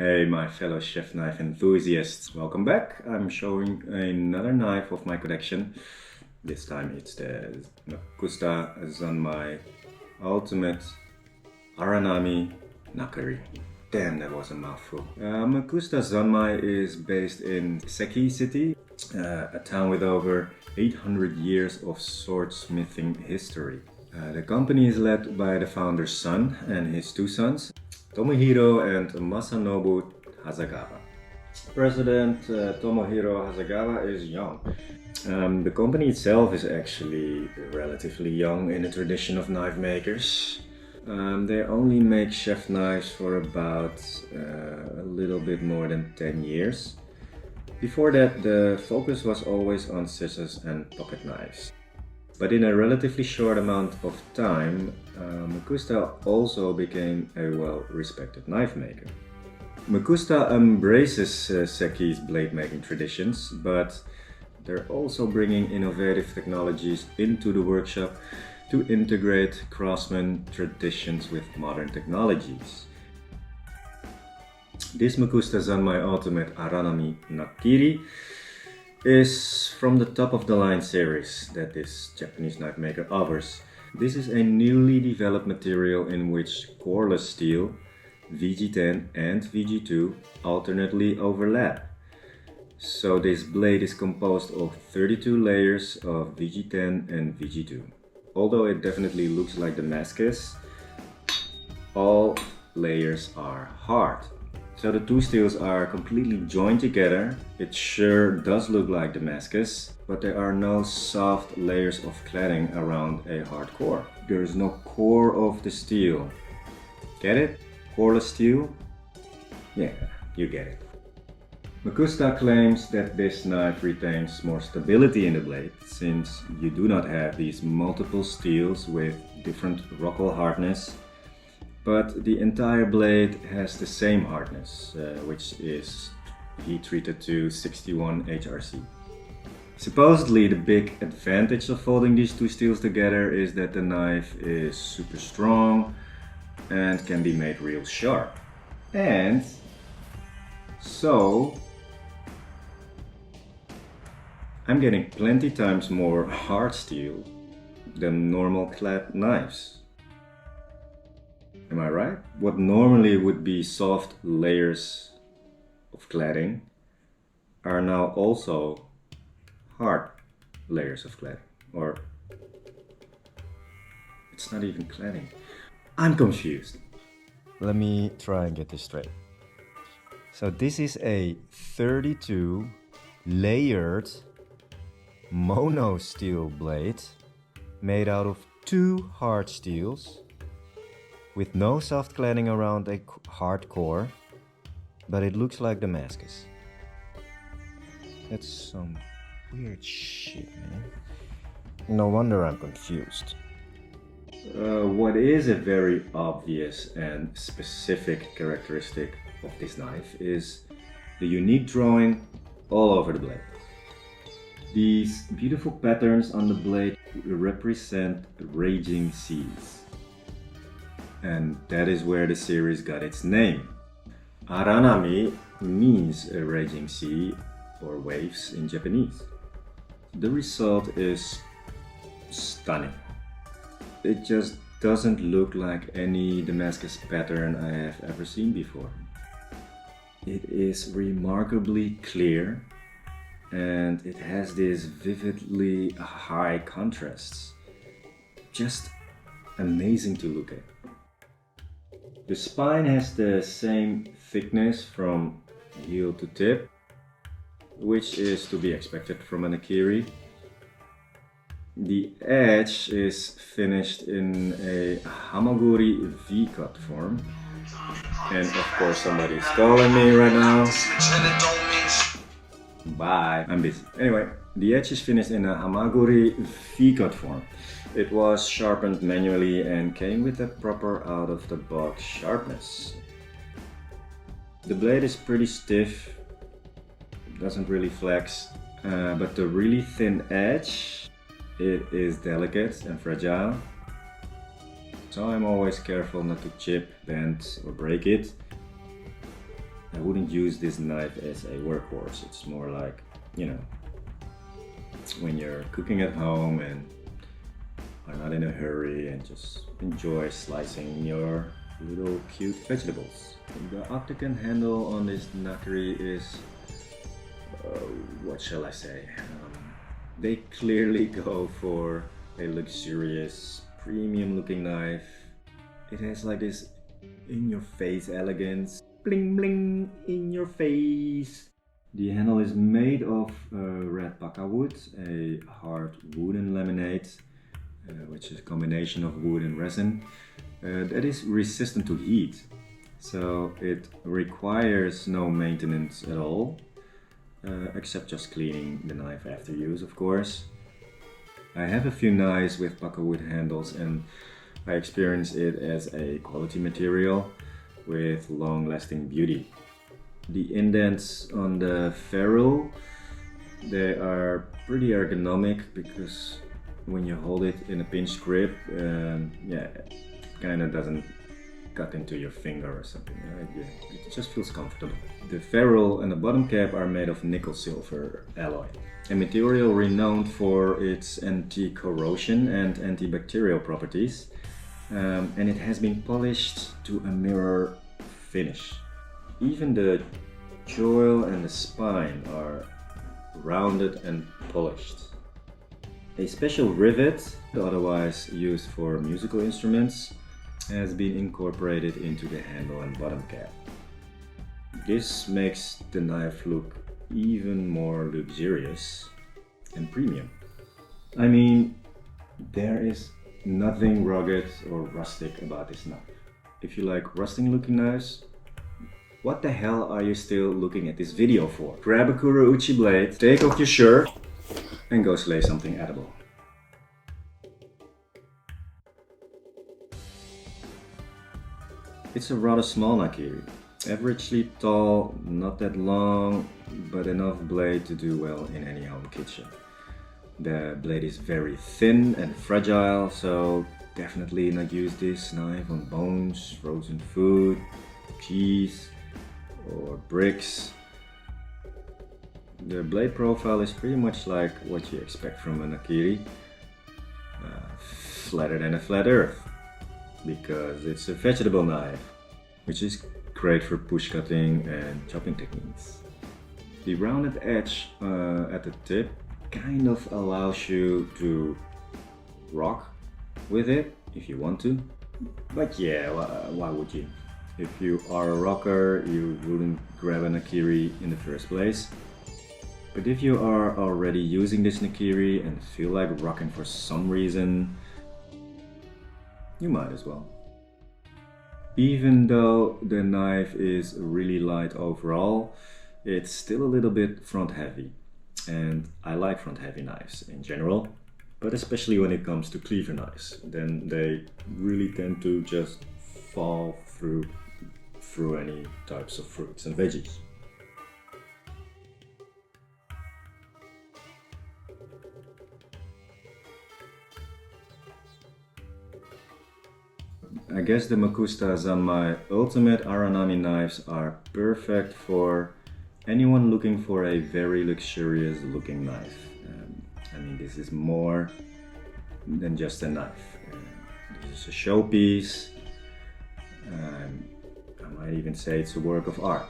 Hey my fellow chef knife enthusiasts, welcome back. I'm showing another knife of my collection. This time it's the Mcusta Zanmai Ultimate Aranami Nakiri. Damn, that was a mouthful. Mcusta Zanmai is based in Seki City, a town with over 800 years of swordsmithing history. The company is led by the founder's son and his two sons, Tomohiro and Masanobu Hasegawa. President Tomohiro Hasegawa is young. The company itself is actually relatively young in the tradition of knife makers. They only make chef knives for about a little bit more than 10 years. Before that, the focus was always on scissors and pocket knives. But in a relatively short amount of time, Mcusta also became a well-respected knife maker. Mcusta embraces Seki's blade making traditions, but they're also bringing innovative technologies into the workshop to integrate craftsman traditions with modern technologies. This Mcusta Zanmai Ultimate Aranami Nakiri is from the top of the line series that this Japanese knife maker offers. This is a newly developed material in which Coreless steel, VG10 and VG2 alternately overlap. So this blade is composed of 32 layers of VG10 and VG2. Although it definitely looks like Damascus, all layers are hard. So the two steels are completely joined together. It sure does look like Damascus, but there are no soft layers of cladding around a hard core. There is no core of the steel. Get it? Coreless steel? Yeah, you get it. Mcusta claims that this knife retains more stability in the blade, since you do not have these multiple steels with different rockall hardness. But the entire blade has the same hardness, which is heat treated to 61 HRC. Supposedly the big advantage of folding these two steels together is that the knife is super strong and can be made real sharp. And so I'm getting plenty times more hard steel than normal clad knives. Am I right? What normally would be soft layers of cladding are now also hard layers of cladding. Or it's not even cladding. I'm confused. Let me try and get this straight. So this is a 32 layered mono steel blade made out of two hard steels with no soft cladding around a hard core, but it looks like Damascus. That's some weird shit, man. No wonder I'm confused. What is a very obvious and specific characteristic of this knife is the unique drawing all over the blade. These beautiful patterns on the blade represent raging seas. And that is where the series got its name. Aranami means a raging sea or waves in Japanese. The result is stunning. It just doesn't look like any Damascus pattern I have ever seen before. It is remarkably clear and it has these vividly high contrasts. Just amazing to look at. The spine has the same thickness from heel to tip, which is to be expected from a Nakiri. The edge is finished in a Hamaguri V-cut form. And of course somebody is calling me right now. Bye, I'm busy. Anyway, the edge is finished in a Hamaguri V-cut form. It was sharpened manually and came with a proper out-of-the-box sharpness. The blade is pretty stiff, doesn't really flex, but the really thin edge, it is delicate and fragile. So I'm always careful not to chip, bend or break it. wouldn't use this knife as a workhorse. It's more like, you know, when you're cooking at home and are not in a hurry and just enjoy slicing your little cute vegetables. The octagon handle on this Nakiri is, what shall I say? They clearly go for a luxurious, premium looking knife. It has like this in your face elegance. Bling bling in your face. The handle is made of red baka wood, a hard wooden laminate, which is a combination of wood and resin, that is resistant to heat. So it requires no maintenance at all, except just cleaning the knife after use, of course. I have a few knives with baka wood handles and I experience it as a quality material with long-lasting beauty. The indents on the ferrule, they are pretty ergonomic because when you hold it in a pinch grip, it kind of doesn't cut into your finger or something. Right? It just feels comfortable. The ferrule and the bottom cap are made of nickel silver alloy, a material renowned for its anti-corrosion and antibacterial properties, and it has been polished to a mirror finish. Even the choil and the spine are rounded and polished. A special rivet, otherwise used for musical instruments, has been incorporated into the handle and bottom cap. This makes the knife look even more luxurious and premium. I mean, there is nothing rugged or rustic about this knife. If you like rusting looking knives, what the hell are you still looking at this video for? Grab a Kurouchi blade, take off your shirt, and go slay something edible. It's a rather small Nakiri. Averagely tall, not that long, but enough blade to do well in any home kitchen. The blade is very thin and fragile, so definitely not use this knife on bones, frozen food, cheese, or bricks. The blade profile is pretty much like what you expect from a Nakiri, flatter than a flat earth, because it's a vegetable knife, which is great for push cutting and chopping techniques. The rounded edge at the tip kind of allows you to rock with it if you want to, but yeah, why would you? If you are a rocker, you wouldn't grab a Nakiri in the first place. But if you are already using this Nakiri and feel like rocking for some reason, you might as well. Even though the knife is really light overall, it's still a little bit front heavy. And I like front heavy knives in general, but especially when it comes to cleaver knives. Then they really tend to just fall through any types of fruits and veggies. I guess the Mcusta Zanmai Ultimate Aranami knives are perfect for anyone looking for a very luxurious looking knife. I mean, this is more than just a knife. This is a showpiece. I might even say it's a work of art.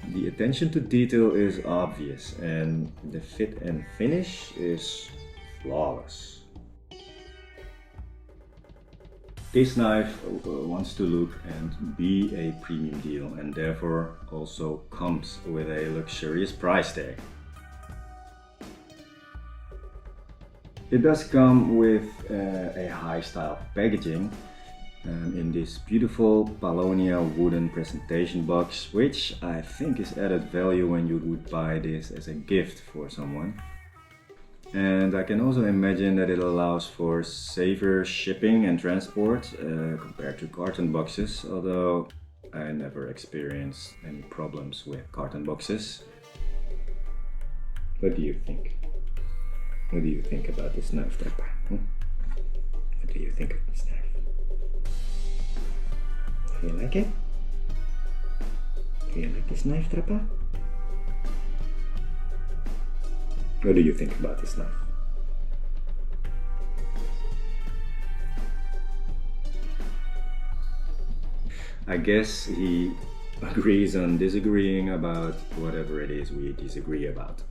The attention to detail is obvious and the fit and finish is flawless. This knife wants to look and be a premium deal and therefore also comes with a luxurious price tag. It does come with a high style packaging in this beautiful Paulownia wooden presentation box, which I think is added value when you would buy this as a gift for someone. And I can also imagine that it allows for safer shipping and transport compared to carton boxes, although I never experienced any problems with carton boxes. What do you think? What do you think about this knife, Pepper? What do you think of this knife? You like it? Do you like this knife, Trapa? What do you think about this knife? I guess he agrees on disagreeing about whatever it is we disagree about.